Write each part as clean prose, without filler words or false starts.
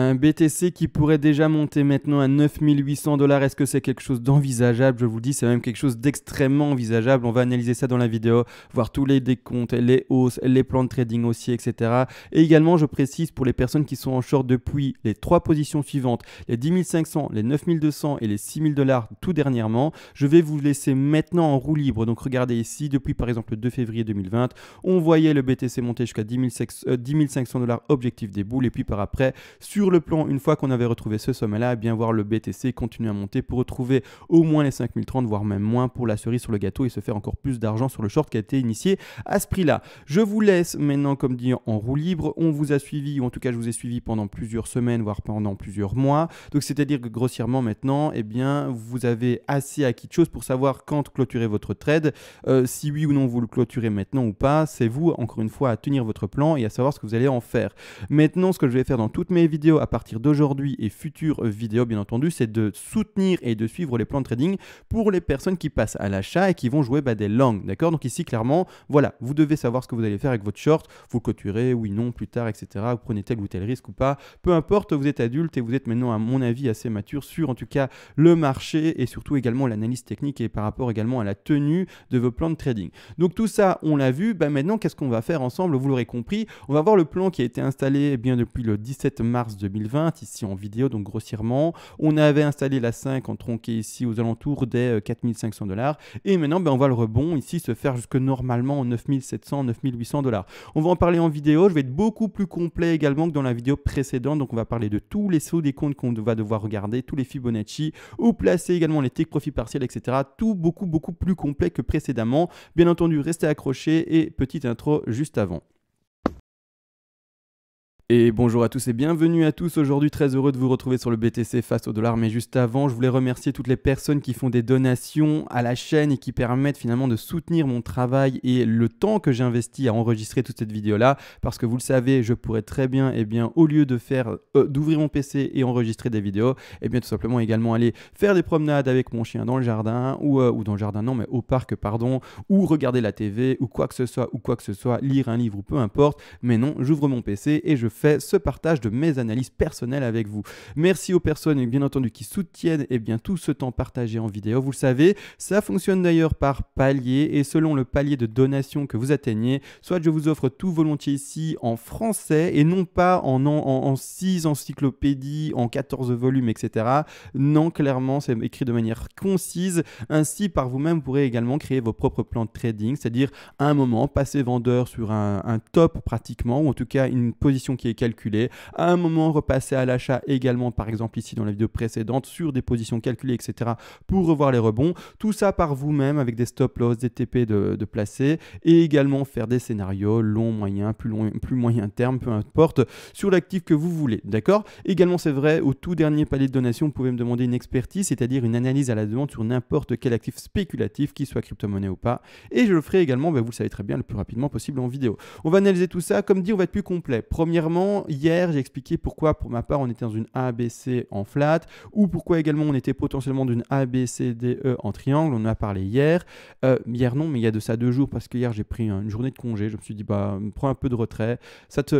Un BTC qui pourrait déjà monter maintenant à 9800 $, est-ce que c'est quelque chose d'envisageable? Je vous le dis, c'est même quelque chose d'extrêmement envisageable. On va analyser ça dans la vidéo, voir tous les décomptes, les hausses, les plans de trading haussiers, etc. Et également, je précise pour les personnes qui sont en short depuis les 3 positions suivantes, les 10 500, les 9200 et les 6000 $ tout dernièrement, je vais vous laisser maintenant en roue libre. Donc regardez ici, depuis par exemple le 2 février 2020, on voyait le BTC monter jusqu'à 10 500 $ objectif des boules, et puis par après, sur le plan, une fois qu'on avait retrouvé ce sommet-là, bien voir le BTC continuer à monter pour retrouver au moins les 5030, voire même moins pour la cerise sur le gâteau et se faire encore plus d'argent sur le short qui a été initié à ce prix-là. Je vous laisse maintenant, comme dit, en roue libre. On vous a suivi, ou en tout cas je vous ai suivi pendant plusieurs semaines, voire pendant plusieurs mois. Donc c'est-à-dire que grossièrement maintenant, eh bien, vous avez assez acquis de choses pour savoir quand clôturer votre trade. Si oui ou non vous le clôturez maintenant ou pas, c'est vous, encore une fois, à tenir votre plan et à savoir ce que vous allez en faire. Maintenant, ce que je vais faire dans toutes mes vidéos à partir d'aujourd'hui et futures vidéos, bien entendu, c'est de soutenir et de suivre les plans de trading pour les personnes qui passent à l'achat et qui vont jouer des longs, d'accord? Donc ici, clairement, voilà, vous devez savoir ce que vous allez faire avec votre short, vous le clôturez, oui, non, plus tard, etc. Vous prenez tel ou tel risque ou pas, peu importe, vous êtes adulte et vous êtes maintenant, à mon avis, assez mature sur, en tout cas, le marché et surtout également l'analyse technique et par rapport également à la tenue de vos plans de trading. Donc tout ça, on l'a vu. Maintenant, qu'est-ce qu'on va faire ensemble? Vous l'aurez compris, on va voir le plan qui a été installé bien depuis le 17 mars 2020, ici en vidéo, donc grossièrement. On avait installé la 5 en tronqué ici aux alentours des 4500 $. Et maintenant, on voit le rebond ici se faire jusque normalement 9700, 9800 $. On va en parler en vidéo. Je vais être beaucoup plus complet également que dans la vidéo précédente. Donc, on va parler de tous les sauts des comptes qu'on va devoir regarder, tous les Fibonacci, où placer également les take profit partiels, etc. Tout beaucoup plus complet que précédemment. Bien entendu, restez accrochés et petite intro juste avant. Et bonjour à tous et bienvenue à tous. Aujourd'hui, très heureux de vous retrouver sur le BTC face au dollar. Mais juste avant, je voulais remercier toutes les personnes qui font des donations à la chaîne et qui permettent finalement de soutenir mon travail et le temps que j'investis à enregistrer toute cette vidéo-là. Parce que vous le savez, je pourrais très bien, au lieu de d'ouvrir mon PC et enregistrer des vidéos, tout simplement également aller faire des promenades avec mon chien dans le jardin ou dans le jardin, non, mais au parc, pardon, ou regarder la TV ou quoi que ce soit, lire un livre ou peu importe. Mais non, j'ouvre mon PC et je fais ce partage de mes analyses personnelles avec vous. Merci aux personnes bien entendu qui soutiennent tout ce temps partagé en vidéo. Vous le savez, ça fonctionne d'ailleurs par palier et selon le palier de donation que vous atteignez, soit je vous offre tout volontiers ici en français et non pas en 6 encyclopédies, en 14 volumes, etc. Non, clairement, c'est écrit de manière concise. Ainsi, par vous-même, vous pourrez également créer vos propres plans de trading, c'est-à-dire à un moment, passer vendeur sur un top pratiquement, ou en tout cas une position qui est calculée. À un moment, repasser à l'achat également, par exemple ici dans la vidéo précédente, sur des positions calculées, etc. pour revoir les rebonds. Tout ça par vous-même avec des stop-loss, des TP de placer et également faire des scénarios long, moyen, plus moyen terme, peu importe, sur l'actif que vous voulez. D'accord? Également, c'est vrai, au tout dernier palier de donation, vous pouvez me demander une expertise, c'est-à-dire une analyse à la demande sur n'importe quel actif spéculatif, qu'il soit crypto-monnaie ou pas. Et je le ferai également, vous le savez très bien, le plus rapidement possible en vidéo. On va analyser tout ça. Comme dit, on va être plus complet. Premièrement, hier, j'ai expliqué pourquoi, pour ma part, on était dans une ABC en flat ou pourquoi également on était potentiellement d'une ABCDE en triangle. On en a parlé hier. Hier, non, mais il y a de ça 2 jours parce que hier, j'ai pris une journée de congé. Je me suis dit, prends un peu de retrait.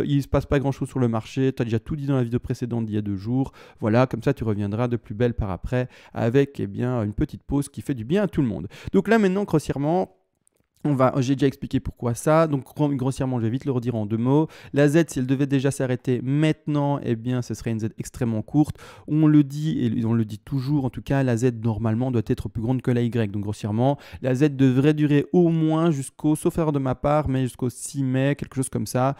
Il ne se passe pas grand-chose sur le marché. Tu as déjà tout dit dans la vidéo précédente d'il y a 2 jours. Voilà, comme ça, tu reviendras de plus belle par après avec une petite pause qui fait du bien à tout le monde. Donc là, maintenant, grossièrement, j'ai déjà expliqué pourquoi ça, donc grossièrement je vais vite le redire en 2 mots. La Z, si elle devait déjà s'arrêter maintenant, ce serait une Z extrêmement courte. On le dit et on le dit toujours, en tout cas la Z normalement doit être plus grande que la Y. Donc grossièrement, la Z devrait durer au moins sauf erreur de ma part, mais jusqu'au 6 mai, quelque chose comme ça.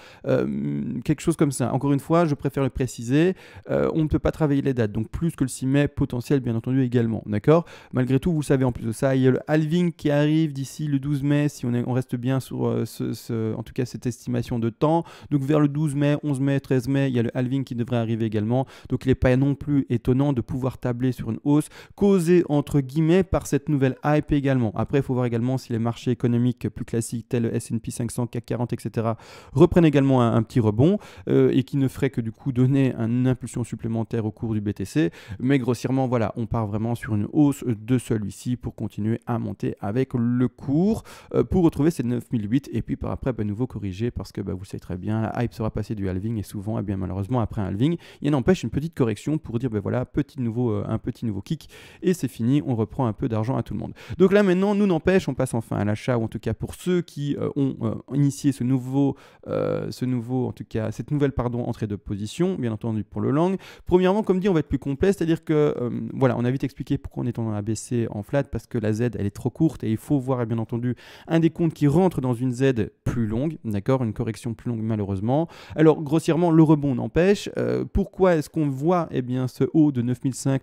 Encore une fois, je préfère le préciser, on ne peut pas travailler les dates, donc plus que le 6 mai potentiel bien entendu également, d'accord? Malgré tout, vous savez en plus de ça, il y a le halving qui arrive d'ici le 12 mai, si on reste bien sur en tout cas cette estimation de temps. Donc vers le 12 mai, 11 mai, 13 mai, il y a le halving qui devrait arriver également. Donc il n'est pas non plus étonnant de pouvoir tabler sur une hausse causée entre guillemets par cette nouvelle hype également. Après, il faut voir également si les marchés économiques plus classiques tels le S&P 500, CAC 40, etc. reprennent également un petit rebond et qui ne ferait que du coup donner une impulsion supplémentaire au cours du BTC. Mais grossièrement, voilà, on part vraiment sur une hausse de celui-ci pour continuer à monter avec le cours. pour retrouver ces 9008 et puis par après, nouveau corrigé parce que vous le savez très bien, la hype sera passée du halving et souvent, malheureusement, après un halving, il n'empêche une petite correction pour dire, voilà, un petit nouveau kick et c'est fini, on reprend un peu d'argent à tout le monde. Donc là, maintenant, nous n'empêche, on passe enfin à l'achat, ou en tout cas pour ceux qui ont initié cette nouvelle entrée de position, bien entendu pour le long. Premièrement, comme dit, on va être plus complet, c'est-à-dire que, voilà, on a vite expliqué pourquoi on est en ABC en flat, parce que la Z, elle est trop courte et il faut voir, bien entendu, un décompte qui rentre dans une Z plus longue, d'accord, une correction plus longue malheureusement. Alors, grossièrement, le rebond n'empêche. Pourquoi est-ce qu'on voit ce haut de 9500,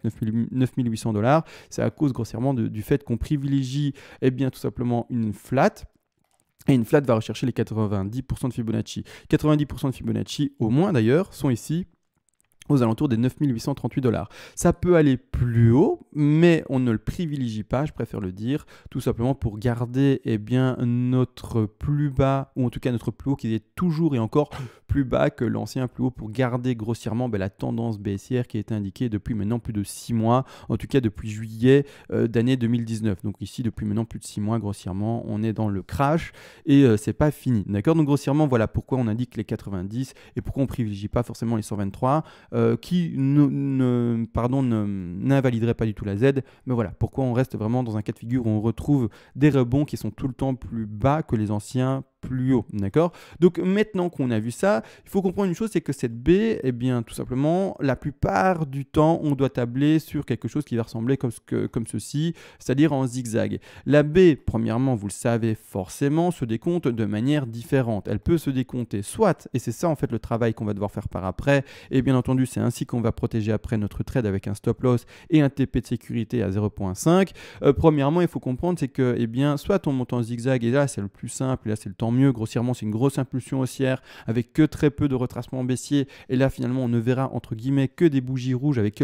9800 $? C'est à cause grossièrement du fait qu'on privilégie tout simplement une flat. Et une flat va rechercher les 90% de Fibonacci. 90% de Fibonacci, au moins d'ailleurs, sont ici aux alentours des 9838 $. Ça peut aller plus haut, mais on ne le privilégie pas, je préfère le dire, tout simplement pour garder notre plus bas, ou en tout cas notre plus haut qui est toujours et encore plus bas que l'ancien plus haut, pour garder grossièrement la tendance baissière qui a été indiquée depuis maintenant plus de 6 mois, en tout cas depuis juillet d'année 2019. Donc ici, depuis maintenant plus de 6 mois, grossièrement, on est dans le crash et c'est pas fini. D'accord? Donc grossièrement, voilà pourquoi on indique les 90 et pourquoi on ne privilégie pas forcément les 123. Qui n'invaliderait pas du tout la Z, mais voilà, pourquoi on reste vraiment dans un cas de figure où on retrouve des rebonds qui sont tout le temps plus bas que les anciens plus haut, d'accord? Donc maintenant qu'on a vu ça, il faut comprendre une chose, c'est que cette baie, tout simplement, la plupart du temps, on doit tabler sur quelque chose qui va ressembler comme ceci, c'est-à-dire en zigzag. La baie, premièrement, vous le savez forcément, se décompte de manière différente. Elle peut se décompter soit, et c'est ça en fait le travail qu'on va devoir faire par après, et bien entendu, c'est ainsi qu'on va protéger après notre trade avec un stop loss et un TP de sécurité à 0.5. Premièrement, il faut comprendre, c'est que, soit on monte en zigzag, et là, c'est le plus simple, et là, c'est le temps mieux. Grossièrement, c'est une grosse impulsion haussière avec que très peu de retracement baissier. Et là, finalement, on ne verra entre guillemets que des bougies rouges avec que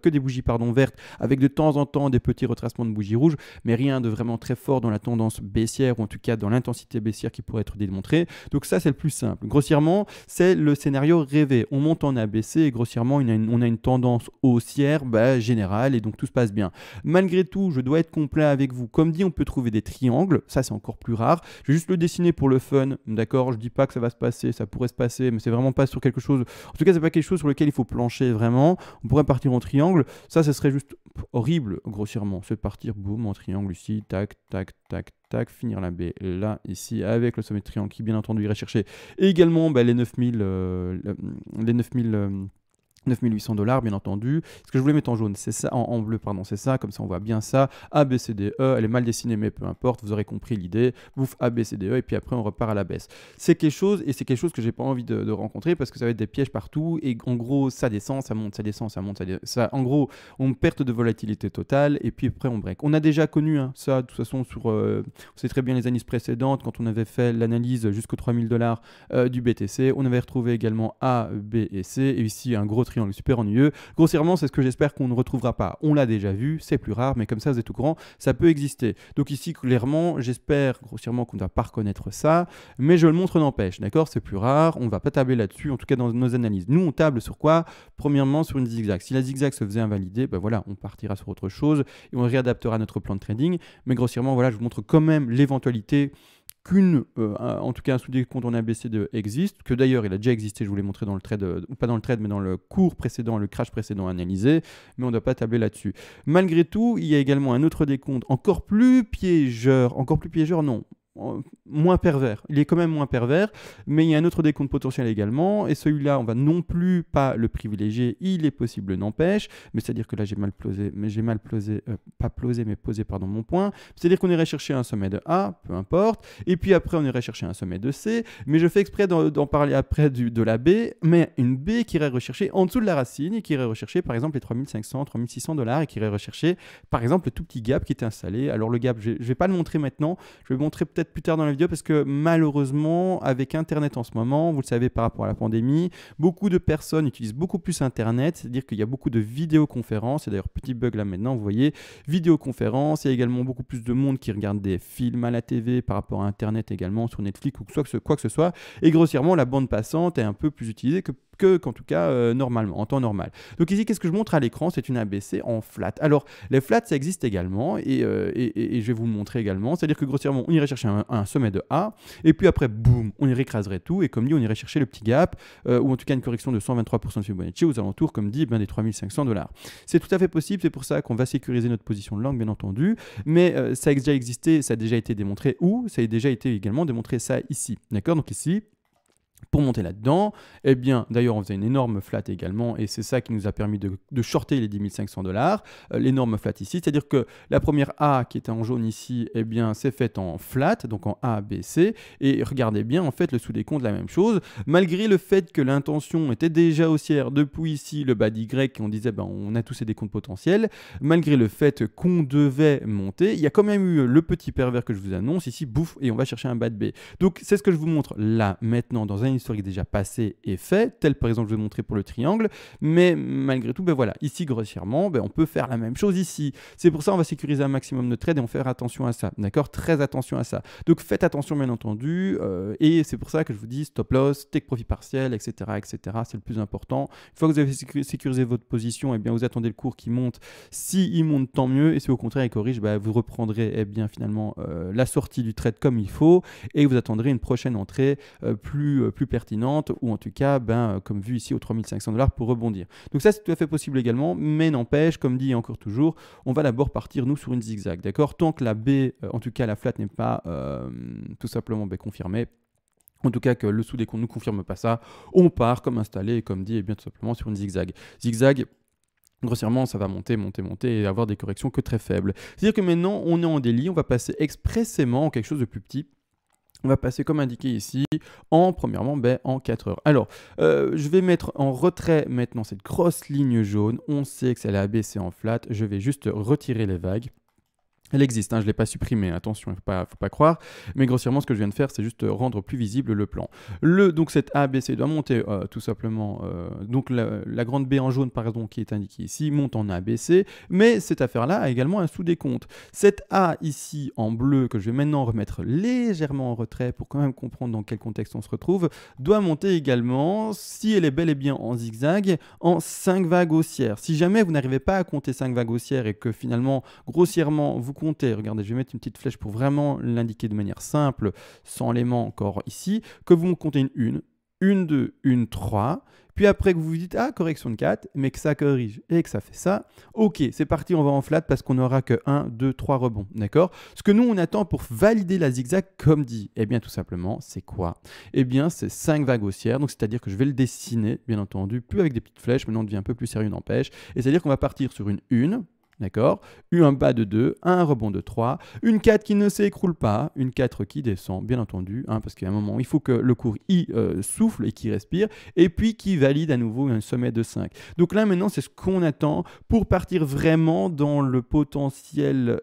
des bougies vertes, avec de temps en temps des petits retracements de bougies rouges, mais rien de vraiment très fort dans la tendance baissière ou en tout cas dans l'intensité baissière qui pourrait être démontrée. Donc ça, c'est le plus simple. Grossièrement, c'est le scénario rêvé. On monte en ABC et grossièrement, on a une tendance haussière générale et donc tout se passe bien. Malgré tout, je dois être complet avec vous. Comme dit, on peut trouver des triangles. Ça, c'est encore plus rare. Je vais juste le dessiner pour le fun, d'accord? Je dis pas que ça va se passer, ça pourrait se passer, mais c'est vraiment pas sur quelque chose. En tout cas, c'est pas quelque chose sur lequel il faut plancher vraiment. On pourrait partir en triangle. Ça, ce serait juste horrible, grossièrement. C'est partir, boum, en triangle ici, tac, tac, tac, tac, finir la baie là, ici, avec le sommet de triangle qui, bien entendu, irait chercher également les 9800 $, bien entendu. Ce que je voulais mettre en jaune, c'est ça, en bleu, pardon, c'est ça, comme ça on voit bien ça. A, B, C, D, E, elle est mal dessinée, mais peu importe, vous aurez compris l'idée. Bouffe A, B, C, D, E, et puis après on repart à la baisse. C'est quelque chose que j'ai pas envie de rencontrer parce que ça va être des pièges partout, et en gros, ça descend, ça monte, ça descend, ça monte, en gros, on perd de volatilité totale, et puis après on break. On a déjà connu ça, de toute façon, on sait très bien les années précédentes, quand on avait fait l'analyse jusqu'aux 3000 $ du BTC, on avait retrouvé également A, B et C, et ici un gros triangle super ennuyeux. Grossièrement, c'est ce que j'espère qu'on ne retrouvera pas. On l'a déjà vu, c'est plus rare, mais comme ça, vous êtes au courant, ça peut exister. Donc ici, clairement, j'espère grossièrement qu'on ne va pas reconnaître ça, mais je le montre n'empêche, d'accord? C'est plus rare, on ne va pas tabler là-dessus, en tout cas dans nos analyses. Nous, on table sur quoi? Premièrement, sur une zigzag. Si la zigzag se faisait invalider, voilà, on partira sur autre chose et on réadaptera notre plan de trading. Mais grossièrement, voilà, je vous montre quand même l'éventualité en tout cas un sous-décompte en ABCD existe, que d'ailleurs il a déjà existé, je vous l'ai montré dans le trade, pas dans le trade, mais dans le cours précédent, le crash précédent analysé, mais on ne doit pas tabler là-dessus. Malgré tout, il y a également un autre décompte encore plus piégeur, non, moins pervers. Il est quand même moins pervers, mais il y a un autre décompte potentiel également, et celui-là, on va non plus pas le privilégier, il est possible, n'empêche, mais c'est-à-dire que là, posé, mon point, c'est-à-dire qu'on irait chercher un sommet de A, peu importe, et puis après, on irait chercher un sommet de C, mais je fais exprès d'en parler après de la B, mais une B qui irait rechercher en dessous de la racine, et qui irait rechercher, par exemple, les 3500, 3600 $, et qui irait rechercher, par exemple, le tout petit gap qui est installé. Alors, le gap, je ne vais pas le montrer maintenant, je vais le montrer peut-être plus tard dans la vidéo parce que malheureusement avec Internet en ce moment, vous le savez par rapport à la pandémie, beaucoup de personnes utilisent beaucoup plus Internet, c'est-à-dire qu'il y a beaucoup de vidéoconférences, et d'ailleurs petit bug là maintenant, vous voyez, vidéoconférences, il y a également beaucoup plus de monde qui regarde des films à la TV par rapport à Internet également sur Netflix ou quoi que ce soit, et grossièrement la bande passante est un peu plus utilisée qu'en tout cas normalement, en temps normal. Donc ici, qu'est-ce que je montre à l'écran? C'est une ABC en flat. Alors, les flats, ça existe également et je vais vous le montrer également. C'est-à-dire que grossièrement, on irait chercher un sommet de A et puis après, boum, on irait écraserait tout et comme dit, on irait chercher le petit gap ou en tout cas une correction de 123% de Fibonacci aux alentours, comme dit, des $3 500. C'est tout à fait possible, c'est pour ça qu'on va sécuriser notre position de langue, bien entendu, mais ça a déjà existé, ça a déjà été démontré où? Ça a déjà été également démontré ça ici, d'accord? Donc ici, pour monter là-dedans, eh bien, d'ailleurs, on faisait une énorme flat également, et c'est ça qui nous a permis de shorter les $10 500, l'énorme flat ici, c'est-à-dire que la première A qui était en jaune ici, eh bien, c'est faite en flat, donc en A, B, C, et regardez bien, en fait, le sous-décompte, la même chose, malgré le fait que l'intention était déjà haussière depuis ici, le bas d'Y, on disait, on a tous ces décomptes potentiels, malgré le fait qu'on devait monter, il y a quand même eu le petit pervers que je vous annonce ici, bouf, et on va chercher un bas de B. Donc, c'est ce que je vous montre là, maintenant, dans un historique déjà passé et fait, tel par exemple je vais montrer pour le triangle, mais malgré tout, voilà, ici grossièrement, on peut faire la même chose ici. C'est pour ça on va sécuriser un maximum notre trade et on va faire attention à ça, d'accord? Très attention à ça. Donc faites attention bien entendu, et c'est pour ça que je vous dis stop loss, take profit partiel, etc., etc. C'est le plus important. Une fois que vous avez sécurisé votre position, eh bien vous attendez le cours qui monte. Si il monte, tant mieux, et si au contraire il corrige, vous reprendrez bien finalement la sortie du trade comme il faut, et vous attendrez une prochaine entrée plus pertinente, ou en tout cas, comme vu ici, aux $3 500 pour rebondir. Donc ça, c'est tout à fait possible également, mais n'empêche, comme dit encore toujours, on va d'abord partir, nous, sur une zigzag, d'accord? Tant que la B, en tout cas la flat n'est pas tout simplement confirmée, en tout cas que le sous-décompte ne confirme pas ça, on part comme installé, et comme dit, et bien tout simplement sur une zigzag. Zigzag, grossièrement, ça va monter, monter, monter et avoir des corrections que très faibles. C'est-à-dire que maintenant, on est en délit, on va passer expressément en quelque chose de plus petit. On va passer comme indiqué ici, premièrement, en 4 heures. Alors, je vais mettre en retrait maintenant cette grosse ligne jaune. On sait que c'est la ABC en flat. Je vais juste retirer les vagues. Elle existe, je ne l'ai pas supprimée, attention, il ne faut pas croire, mais grossièrement ce que je viens de faire c'est juste rendre plus visible le plan. Donc cette ABC doit monter tout simplement, donc la grande B en jaune par exemple qui est indiquée ici monte en ABC, mais cette affaire-là a également un sous-décompte. Cette A ici en bleu que je vais maintenant remettre légèrement en retrait pour quand même comprendre dans quel contexte on se retrouve, doit monter également, si elle est bel et bien en zigzag, en 5 vagues haussières. Si jamais vous n'arrivez pas à compter 5 vagues haussières et que finalement grossièrement vous comptez, regardez, je vais mettre une petite flèche pour vraiment l'indiquer de manière simple, sans l'aimant encore ici, que vous comptez une 2, une 3, puis après que vous vous dites, correction de 4, mais que ça corrige et que ça fait ça, ok, c'est parti, on va en flat parce qu'on n'aura que 1, 2, 3 rebonds, d'accord? Ce que nous, on attend pour valider la zigzag comme dit, eh bien tout simplement, c'est quoi? Eh bien, c'est 5 vagues haussières, donc c'est-à-dire que je vais le dessiner, bien entendu, plus avec des petites flèches, maintenant on devient un peu plus sérieux, n'empêche, et c'est-à-dire qu'on va partir sur une 1, d'accord? Un bas de 2, un rebond de 3, une 4 qui ne s'écroule pas, une 4 qui descend, bien entendu, parce qu'à un moment, il faut que le cours souffle et qu'il respire, et puis qui valide à nouveau un sommet de 5. Donc là, maintenant, c'est ce qu'on attend pour partir vraiment dans le potentiel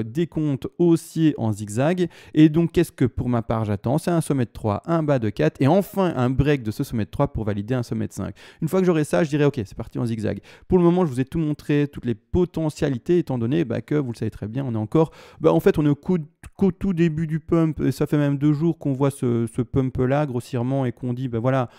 décompte haussier en zigzag. Et donc, qu'est-ce que pour ma part, j'attends? C'est un sommet de 3, un bas de 4, et enfin un break de ce sommet de 3 pour valider un sommet de 5. Une fois que j'aurai ça, je dirais, ok, c'est parti en zigzag. Pour le moment, je vous ai tout montré, toutes les potentialités, étant donné que, vous le savez très bien, on est encore, en fait, on est qu'au tout début du pump, et ça fait même 2 jours qu'on voit ce pump-là, grossièrement, et qu'on dit, voilà,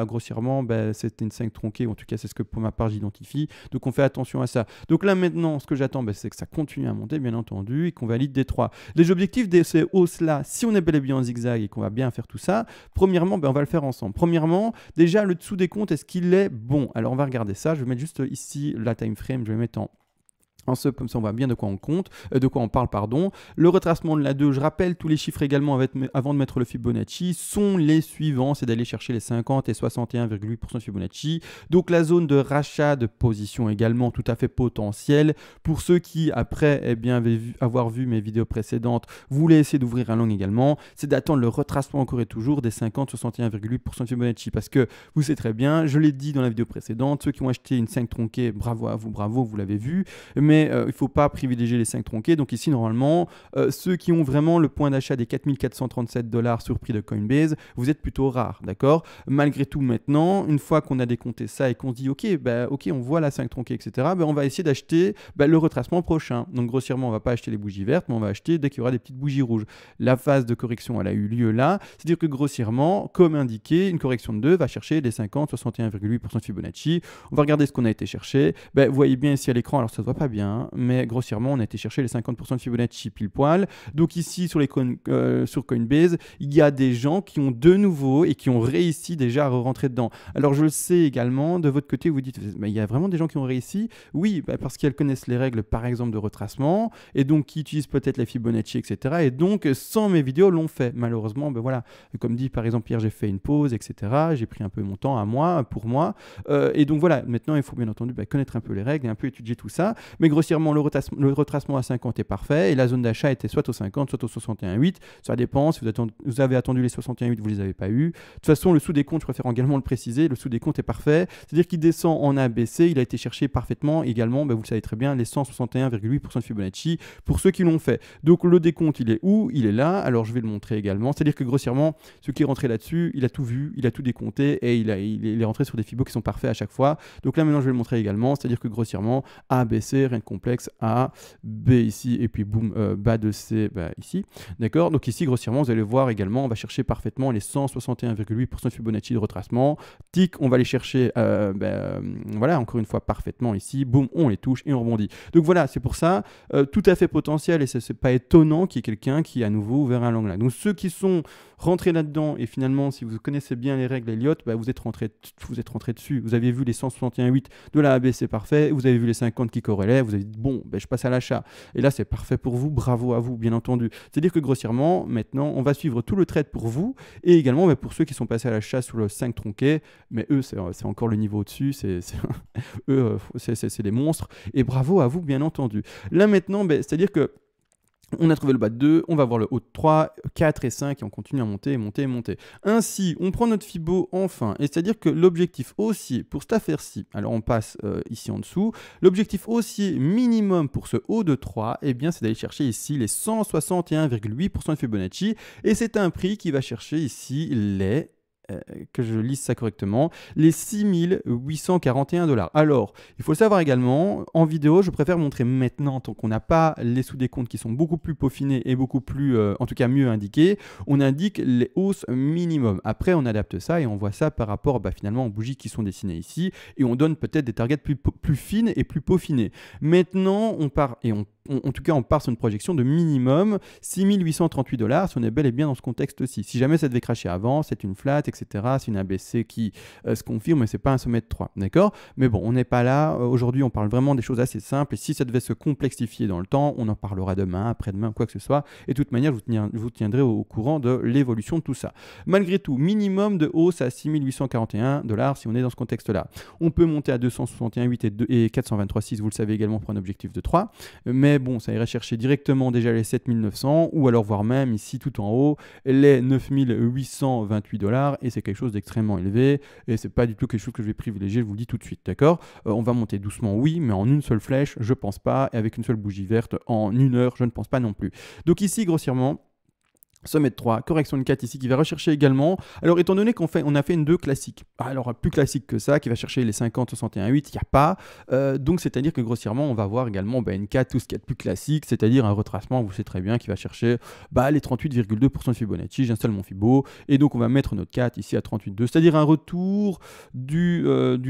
grossièrement, c'était une 5 tronquée, en tout cas, c'est ce que pour ma part, j'identifie, donc on fait attention à ça. Donc là, maintenant, ce que j'attends, c'est que ça continue à monter, bien entendu, et qu'on valide des 3. Les objectifs de ces hausses-là, si on est bel et bien en zigzag et qu'on va bien faire tout ça, premièrement, on va le faire ensemble. Premièrement, déjà, le dessous des comptes, est-ce qu'il est bon? Alors, on va regarder ça, je vais mettre juste ici la time frame, je vais mettre en sub, comme ça on voit bien de quoi on parle, pardon. Le retracement de la 2, je rappelle tous les chiffres également avant de mettre le Fibonacci, sont les suivants, c'est d'aller chercher les 50 et 61,8% de Fibonacci. Donc la zone de rachat de position également tout à fait potentielle. Pour ceux qui, après avoir vu mes vidéos précédentes, voulaient essayer d'ouvrir un long également, c'est d'attendre le retracement encore et toujours des 50, 61,8% de Fibonacci. Parce que vous savez très bien, je l'ai dit dans la vidéo précédente, ceux qui ont acheté une 5 tronquée, bravo à vous, bravo, vous l'avez vu. Mais mais il ne faut pas privilégier les 5 tronqués. Donc ici, normalement, ceux qui ont vraiment le point d'achat des 4437 $ sur prix de Coinbase, vous êtes plutôt rares, d'accord? Malgré tout, maintenant, une fois qu'on a décompté ça et qu'on se dit, ok, on voit la 5 tronquée, etc., on va essayer d'acheter le retracement prochain. Donc grossièrement, on ne va pas acheter les bougies vertes, mais on va acheter dès qu'il y aura des petites bougies rouges. La phase de correction, elle a eu lieu là. C'est-à-dire que grossièrement, comme indiqué, une correction de 2 va chercher les 50, 61,8% de Fibonacci. On va regarder ce qu'on a été chercher. Vous voyez bien ici à l'écran, alors ça ne se voit pas bien, mais grossièrement, on a été chercher les 50% de Fibonacci pile poil. Donc ici, sur Coinbase, il y a des gens qui ont de nouveau et qui ont réussi déjà à rentrer dedans. Alors je le sais également, de votre côté, vous dites, il y a vraiment des gens qui ont réussi? Oui, parce qu'elles connaissent les règles, par exemple, de retracement, et donc qui utilisent peut-être la Fibonacci, etc. Et donc, sans mes vidéos, l'ont fait. Malheureusement, voilà, comme dit, par exemple, hier, j'ai fait une pause, etc. J'ai pris un peu mon temps à moi, pour moi. Et donc, voilà, maintenant, il faut bien entendu connaître un peu les règles et un peu étudier tout ça. Mais grossièrement, le retracement à 50 est parfait, et la zone d'achat était soit au 50, soit au 61,8. Ça dépend, si vous avez attendu les 61,8, vous ne les avez pas eu. De toute façon, le sous-décompte, je préfère également le préciser, le sous-décompte est parfait. C'est-à-dire qu'il descend en ABC, il a été cherché parfaitement également, vous le savez très bien, les 161,8% de Fibonacci pour ceux qui l'ont fait. Donc le décompte, il est où? Il est là. Alors je vais le montrer également. C'est-à-dire que grossièrement, ce qui est rentré là-dessus, il a tout vu, il a tout décompté et il est rentré sur des Fibos qui sont parfaits à chaque fois. Donc là maintenant, je vais le montrer également. C'est-à-dire que grossièrement, A, B, C, rien de complexe, A, B ici et puis boum, bas de C ici. D'accord? Donc ici, grossièrement, vous allez voir également, on va chercher parfaitement les 161,8% de Fibonacci de retracement. Tic, on va les chercher, voilà, encore une fois, parfaitement ici. Boum, on les touche et on rebondit. Donc voilà, c'est pour ça, tout à fait potentiel et c'est pas étonnant qu'il y ait quelqu'un qui à nouveau ouvert un long là. Donc ceux qui sont rentrés là-dedans et finalement, si vous connaissez bien les règles Elliott, vous êtes rentré dessus. Vous avez vu les 161,8 de la AB, c'est parfait. Vous avez vu les 50 qui corrélaient. Vous avez dit, bon, je passe à l'achat. Et là, c'est parfait pour vous. Bravo à vous, bien entendu. C'est-à-dire que grossièrement, maintenant, on va suivre tout le trade pour vous et également pour ceux qui sont passés à l'achat sur le 5 tronqué. Mais eux, c'est encore le niveau au-dessus. Eux, c'est des monstres. Et bravo à vous, bien entendu. Là, maintenant, c'est-à-dire que on a trouvé le bas de 2, on va voir le haut de 3, 4 et 5 et on continue à monter, monter, monter. Ainsi, on prend notre Fibo enfin, et c'est-à-dire que l'objectif haussier pour cette affaire-ci, alors on passe ici en dessous, l'objectif haussier minimum pour ce haut de 3, c'est d'aller chercher ici les 161,8% de Fibonacci, et c'est un prix qui va chercher ici les que je lise ça correctement, les 6841 $. Alors, il faut le savoir également, en vidéo, je préfère montrer maintenant, tant qu'on n'a pas les sous-décomptes qui sont beaucoup plus peaufinés et beaucoup plus, en tout cas mieux indiqués, on indique les hausses minimum. Après, on adapte ça et on voit ça par rapport finalement aux bougies qui sont dessinées ici et on donne peut-être des targets plus fines et plus peaufinées. Maintenant, on part et en tout cas, on part sur une projection de minimum 6838 $, si on est bel et bien dans ce contexte-ci. Si jamais ça devait cracher avant, c'est une flat, etc. C'est une ABC qui se confirme, mais ce n'est pas un sommet de 3. D'accord? Mais bon, on n'est pas là. Aujourd'hui, on parle vraiment des choses assez simples. Et si ça devait se complexifier dans le temps, on en parlera demain, après-demain, quoi que ce soit. Et de toute manière, je vous tiendrai au courant de l'évolution de tout ça. Malgré tout, minimum de hausse à 6841 $ si on est dans ce contexte-là. On peut monter à 261,8 et 423,6, vous le savez également, pour un objectif de 3. Mais bon, ça irait chercher directement déjà les 7900 ou alors voire même ici tout en haut les 9828 $, et c'est quelque chose d'extrêmement élevé et c'est pas du tout quelque chose que je vais privilégier, je vous le dis tout de suite, d'accord? On va monter doucement, oui, mais en une seule flèche, je pense pas, et avec une seule bougie verte en 1 heure, je ne pense pas non plus. Donc ici, grossièrement, sommet de 3, correction de 4 ici qui va rechercher également. Alors étant donné on a fait une 2 classique, alors plus classique que ça, qui va chercher les 50, 61,8, il n'y a pas. Donc c'est-à-dire que grossièrement on va voir également une 4, tout ce qui est plus classique, c'est-à-dire un retracement, vous savez très bien, qui va chercher les 38,2% de Fibonacci. J'installe mon Fibo et donc on va mettre notre 4 ici à 38,2, c'est-à-dire un retour du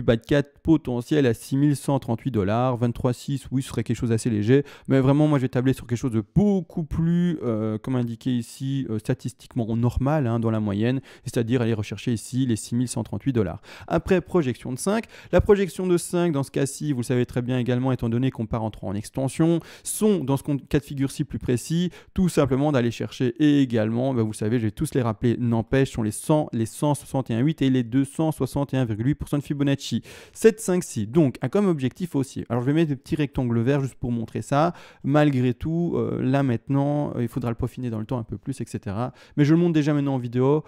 bas de 4 potentiel à 6138 $, 23,6, oui ce serait quelque chose d'assez léger, mais vraiment moi je vais tabler sur quelque chose de beaucoup plus, comme indiqué ici, statistiquement normal dans la moyenne, c'est-à-dire aller rechercher ici les 6138 $. Après, projection de 5. La projection de 5, dans ce cas-ci, vous le savez très bien également, étant donné qu'on part en extension, sont, dans ce cas de figure-ci plus précis, tout simplement d'aller chercher et également, vous le savez, je vais tous les rappeler, n'empêche, sont les 100, les 161,8 et les 261,8% de Fibonacci. 7, 5, 6. Donc, comme objectif haussier. Alors, je vais mettre des petits rectangles verts juste pour montrer ça. Malgré tout, là maintenant, il faudra le peaufiner dans le temps un peu plus, etc. etc. Mais je le montre déjà maintenant en vidéo,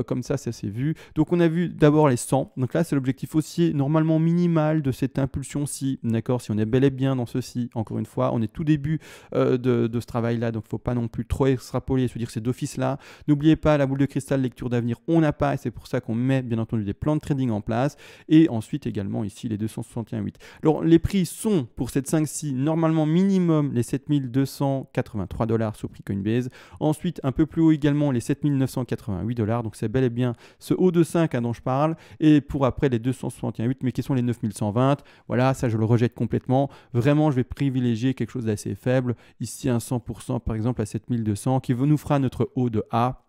comme ça c'est vu. Donc on a vu d'abord les 100, donc là c'est l'objectif haussier normalement minimal de cette impulsion-ci, d'accord, si on est bel et bien dans ceci, encore une fois, on est tout début de ce travail-là, donc il ne faut pas non plus trop extrapoler et se dire c'est d'office-là. N'oubliez pas, la boule de cristal, lecture d'avenir, on n'a pas, et c'est pour ça qu'on met bien entendu des plans de trading en place, et ensuite également ici les 261,8. Alors les prix sont pour cette 5-ci normalement minimum les 7283 $ sur prix Coinbase, ensuite un peu plus haut également les 7988 $, donc c'est bel et bien ce haut de 5 dont je parle, et pour après les 261,8, mais qui sont les 9120, voilà, ça je le rejette complètement, vraiment je vais privilégier quelque chose d'assez faible, ici un 100% par exemple à 7200 qui nous fera notre haut de A.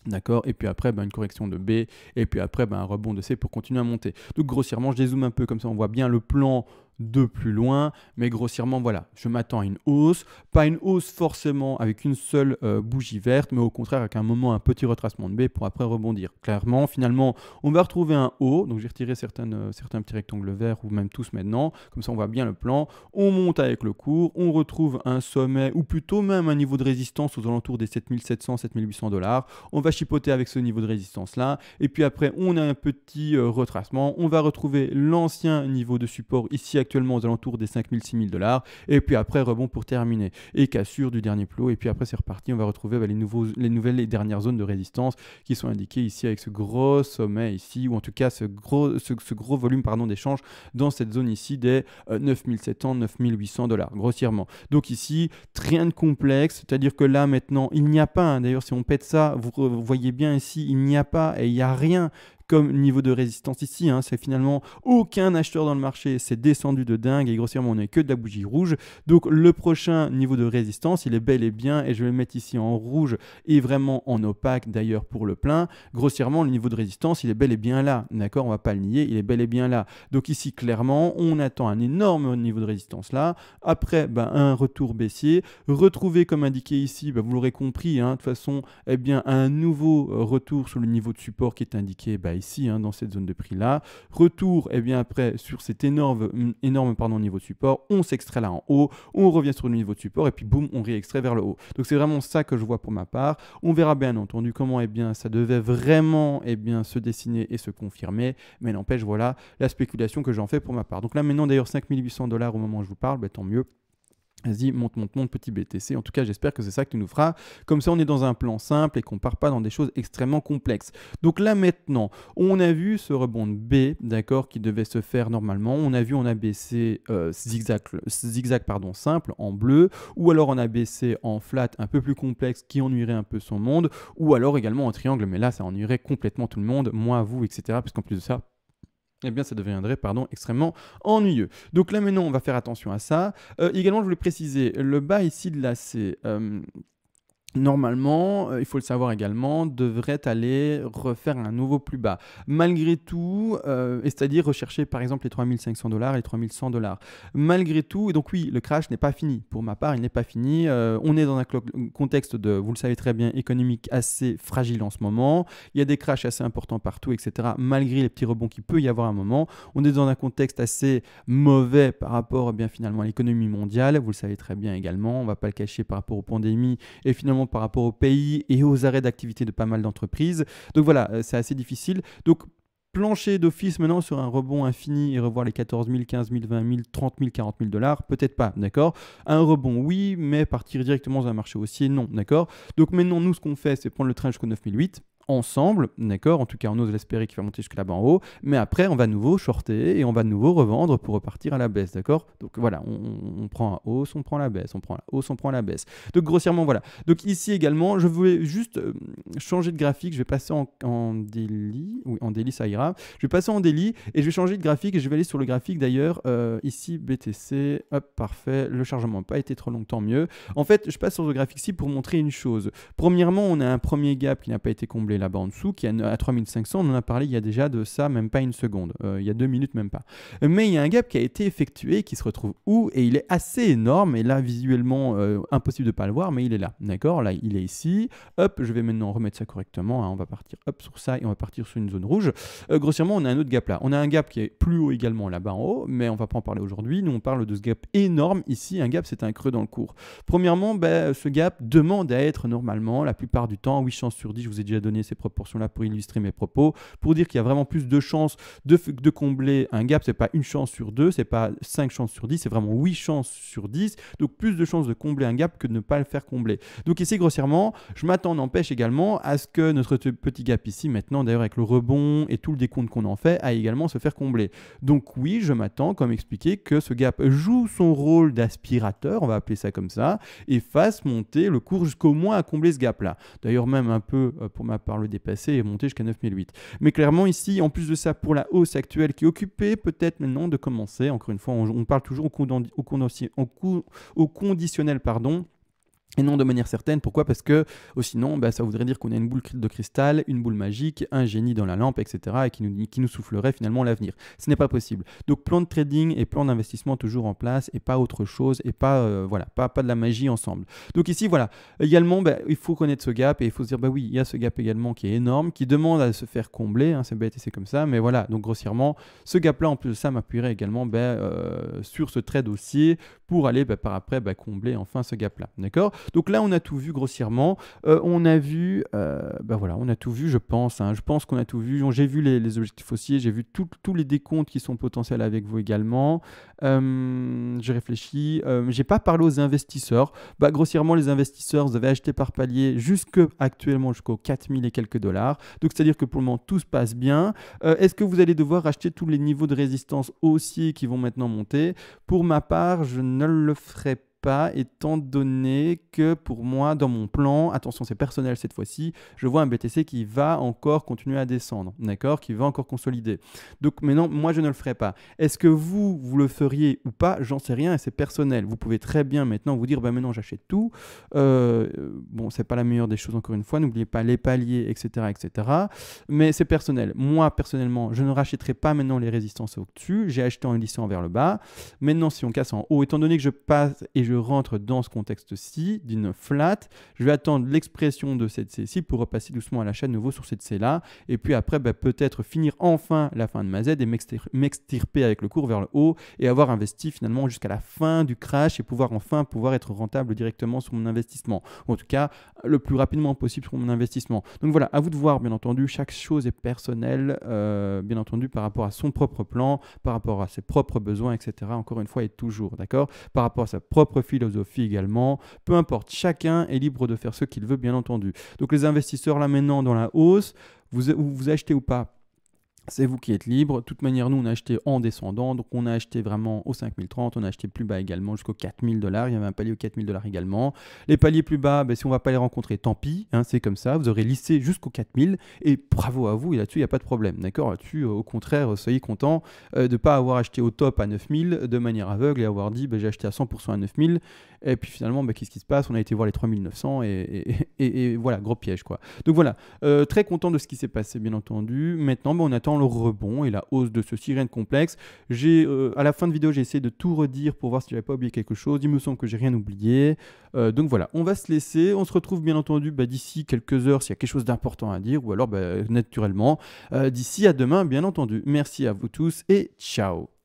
D'accord, et puis après une correction de B, et puis après un rebond de C pour continuer à monter. Donc grossièrement, je dézoome un peu comme ça, on voit bien le plan de plus loin, mais grossièrement voilà, je m'attends à une hausse, pas une hausse forcément avec une seule bougie verte, mais au contraire avec un moment, un petit retracement de B pour après rebondir. Clairement, finalement, on va retrouver un haut, donc j'ai retiré certains petits rectangles verts ou même tous maintenant, comme ça on voit bien le plan, on monte avec le cours, on retrouve un sommet ou plutôt même un niveau de résistance aux alentours des 7700, 7800 $, on va chipoter avec ce niveau de résistance là, et puis après on a un petit retracement, on va retrouver l'ancien niveau de support ici actuellement aux alentours des 5000, 6000 $, et puis après rebond pour terminer, et cassure du dernier plot, et puis après c'est reparti, on va retrouver les nouvelles et dernières zones de résistance qui sont indiquées ici avec ce gros sommet ici, ou en tout cas ce gros volume d'échange dans cette zone ici des 9700, 9800 $, grossièrement. Donc ici, rien de complexe, c'est-à-dire que là maintenant, il n'y a pas, d'ailleurs si on pète ça, vous voyez bien ici, il n'y a pas et il n'y a rien comme niveau de résistance ici, c'est finalement aucun acheteur dans le marché, c'est descendu de dingue et grossièrement on n'est que de la bougie rouge. Donc le prochain niveau de résistance, il est bel et bien, et je vais le mettre ici en rouge et vraiment en opaque d'ailleurs pour le plein. Grossièrement, le niveau de résistance, il est bel et bien là, d'accord, on va pas le nier, il est bel et bien là. Donc ici clairement, on attend un énorme niveau de résistance là. Après, un retour baissier, retrouver comme indiqué ici, vous l'aurez compris, de toute façon, un nouveau retour sur le niveau de support qui est indiqué ici, dans cette zone de prix là. Retour, après, sur cet énorme niveau de support, on s'extrait là en haut, on revient sur le niveau de support et puis boum, on réextrait vers le haut. Donc c'est vraiment ça que je vois pour ma part. On verra bien entendu comment ça devait vraiment se dessiner et se confirmer, mais n'empêche, voilà la spéculation que j'en fais pour ma part. Donc là maintenant d'ailleurs 5800 $ au moment où je vous parle, tant mieux. Vas-y, monte, petit BTC. En tout cas, j'espère que c'est ça que tu nous feras. Comme ça, on est dans un plan simple et qu'on ne part pas dans des choses extrêmement complexes. Donc là, maintenant, on a vu ce rebond de B, d'accord, qui devait se faire normalement. On a vu en ABC zigzag simple en bleu, ou alors en ABC en flat un peu plus complexe qui ennuierait un peu son monde, ou alors également en triangle, mais là, ça ennuierait complètement tout le monde, moi, vous, etc. Parce qu'en plus de ça, ça deviendrait extrêmement ennuyeux. Donc là maintenant on va faire attention à ça. Également je voulais préciser, le bas ici de l'AC, normalement, il faut le savoir également, devrait aller refaire un nouveau plus bas. Malgré tout, c'est-à-dire rechercher par exemple les 3500 $ et les 3100 $. Malgré tout, et donc oui, le crash n'est pas fini. Pour ma part, il n'est pas fini. On est dans un contexte de, vous le savez très bien, économique assez fragile en ce moment. Il y a des crashs assez importants partout, etc. Malgré les petits rebonds qu'il peut y avoir à un moment. On est dans un contexte assez mauvais par rapport finalement à l'économie mondiale. Vous le savez très bien également. On ne va pas le cacher par rapport aux pandémies et finalement par rapport au pays et aux arrêts d'activité de pas mal d'entreprises. Donc voilà, c'est assez difficile. Donc plancher d'office maintenant sur un rebond infini et revoir les 14 000, 15 000, 20 000, 30 000, 40 000 $, peut-être pas, d'accord. Un rebond, oui, mais partir directement dans un marché haussier, non, d'accord. Donc maintenant, nous, ce qu'on fait, c'est prendre le train jusqu'au 9008 ensemble, d'accord. En tout cas, on ose l'espérer qu'il va monter jusque là-bas en haut, mais après, on va de nouveau shorter et on va de nouveau revendre pour repartir à la baisse, d'accord. Donc voilà, on prend la hausse, on prend la baisse, on prend la hausse, on prend la baisse. Donc grossièrement, voilà. Donc ici également, je voulais juste changer de graphique, je vais passer en daily, oui, en daily ça ira. Je vais passer en daily et je vais changer de graphique et je vais aller sur le graphique d'ailleurs, ici BTC, hop, parfait, le chargement n'a pas été trop long, tant mieux. En fait, je passe sur le graphique ici pour montrer une chose. Premièrement, on a un premier gap qui n'a pas été comblé combler là-bas en dessous, qui est à 3500. On en a parlé il y a déjà de ça, même pas une seconde, il y a 2 minutes même pas. Mais il y a un gap qui a été effectué, qui se retrouve où? Et il est assez énorme, et là visuellement impossible de ne pas le voir, mais il est là, d'accord? Là il est ici, hop, je vais maintenant remettre ça correctement, hein. On va partir hop sur ça et on va partir sur une zone rouge. Grossièrement on a un autre gap là, on a un gap qui est plus haut également là-bas en haut, mais on va pas en parler aujourd'hui. Nous on parle de ce gap énorme ici. Un gap, c'est un creux dans le cours. Premièrement, ce gap demande à être normalement, la plupart du temps, 8 chances sur 10, je vous ai déjà donné ces proportions-là pour illustrer mes propos, pour dire qu'il y a vraiment plus de chances de combler un gap. C'est pas une chance sur 2, c'est pas 5 chances sur 10, c'est vraiment 8 chances sur 10. Donc plus de chances de combler un gap que de ne pas le faire combler. Donc ici, grossièrement, je m'attends, n'empêche également à ce que notre petit gap ici, maintenant d'ailleurs avec le rebond et tout le décompte qu'on en fait, a également se faire combler. Donc oui, je m'attends, comme expliqué, que ce gap joue son rôle d'aspirateur, on va appeler ça comme ça, et fasse monter le cours jusqu'au moins à combler ce gap-là. D'ailleurs, même un peu, pour ma part, le dépasser et monter jusqu'à 9008. Mais clairement, ici, en plus de ça, pour la hausse actuelle qui est occupée, peut-être maintenant de commencer, encore une fois, on parle toujours au conditionnel, pardon, et non de manière certaine. Pourquoi? Parce que sinon, ça voudrait dire qu'on a une boule de cristal, une boule magique, un génie dans la lampe, etc. et qui nous soufflerait finalement l'avenir. Ce n'est pas possible. Donc plan de trading et plan d'investissement toujours en place et pas autre chose et pas, voilà, pas de la magie ensemble. Donc ici, voilà. Également, il faut connaître ce gap et il faut se dire, oui, il y a ce gap également qui est énorme, qui demande à se faire combler. Hein, c'est bête et c'est comme ça. Mais voilà, donc grossièrement, ce gap-là, en plus de ça, m'appuierait également sur ce trade haussier pour aller par après combler enfin ce gap-là. D'accord? Donc là, on a tout vu grossièrement. On a vu, voilà, on a tout vu, je pense. Hein. Je pense qu'on a tout vu. J'ai vu les objectifs haussiers, j'ai vu tous les décomptes qui sont potentiels avec vous également. Je réfléchis. J'ai pas parlé aux investisseurs. Grossièrement, les investisseurs, vous avez acheté par palier actuellement jusqu'aux 4000 et quelques dollars. Donc, c'est-à-dire que pour le moment, tout se passe bien. Est-ce que vous allez devoir acheter tous les niveaux de résistance haussiers qui vont maintenant monter? Pour ma part, je ne le ferai pas, étant donné que pour moi, dans mon plan, attention, c'est personnel cette fois-ci, je vois un BTC qui va encore continuer à descendre, d'accord, qui va encore consolider. Donc maintenant, moi, je ne le ferai pas. Est-ce que vous le feriez ou pas? J'en sais rien et c'est personnel. Vous pouvez très bien maintenant vous dire, maintenant, j'achète tout. Bon, c'est pas la meilleure des choses, encore une fois. N'oubliez pas les paliers, etc., etc. Mais c'est personnel. Moi, personnellement, je ne rachèterai pas maintenant les résistances au-dessus. J'ai acheté en lissant vers le bas. Maintenant, si on casse en haut, étant donné que je passe et je rentre dans ce contexte-ci d'une flat, je vais attendre l'expression de cette C-ci pour repasser doucement à l'achat de nouveau sur cette C-là et puis après peut-être finir enfin la fin de ma Z et m'extirper avec le cours vers le haut et avoir investi finalement jusqu'à la fin du crash et pouvoir être rentable directement sur mon investissement, ou en tout cas le plus rapidement possible sur mon investissement. Donc voilà, à vous de voir, bien entendu, chaque chose est personnelle, bien entendu, par rapport à son propre plan, par rapport à ses propres besoins, etc. Encore une fois et toujours, d'accord, par rapport à sa propre philosophie également, peu importe, chacun est libre de faire ce qu'il veut, bien entendu. Donc les investisseurs là maintenant dans la hausse, vous achetez ou pas, c'est vous qui êtes libre. De toute manière, nous, on a acheté en descendant. Donc, on a acheté vraiment au 5030. On a acheté plus bas également jusqu'aux 4000 dollars. Il y avait un palier aux 4000 dollars également. Les paliers plus bas, si on ne va pas les rencontrer, tant pis. Hein, c'est comme ça. Vous aurez lissé jusqu'aux 4000. Et bravo à vous. Et là-dessus, il n'y a pas de problème. D'accord? Là-dessus, au contraire, soyez content de ne pas avoir acheté au top à 9000 de manière aveugle et avoir dit j'ai acheté à 100% à 9000. Et puis finalement, qu'est-ce qui se passe? On a été voir les 3900 et voilà, gros piège, quoi. Donc voilà, très content de ce qui s'est passé, bien entendu. Maintenant, on attend le rebond et la hausse de ce sirène complexe. À la fin de vidéo, j'ai essayé de tout redire pour voir si j'avais pas oublié quelque chose. Il me semble que j'ai rien oublié. Donc voilà, on va se laisser. On se retrouve bien entendu d'ici quelques heures s'il y a quelque chose d'important à dire ou alors naturellement d'ici à demain, bien entendu. Merci à vous tous et ciao.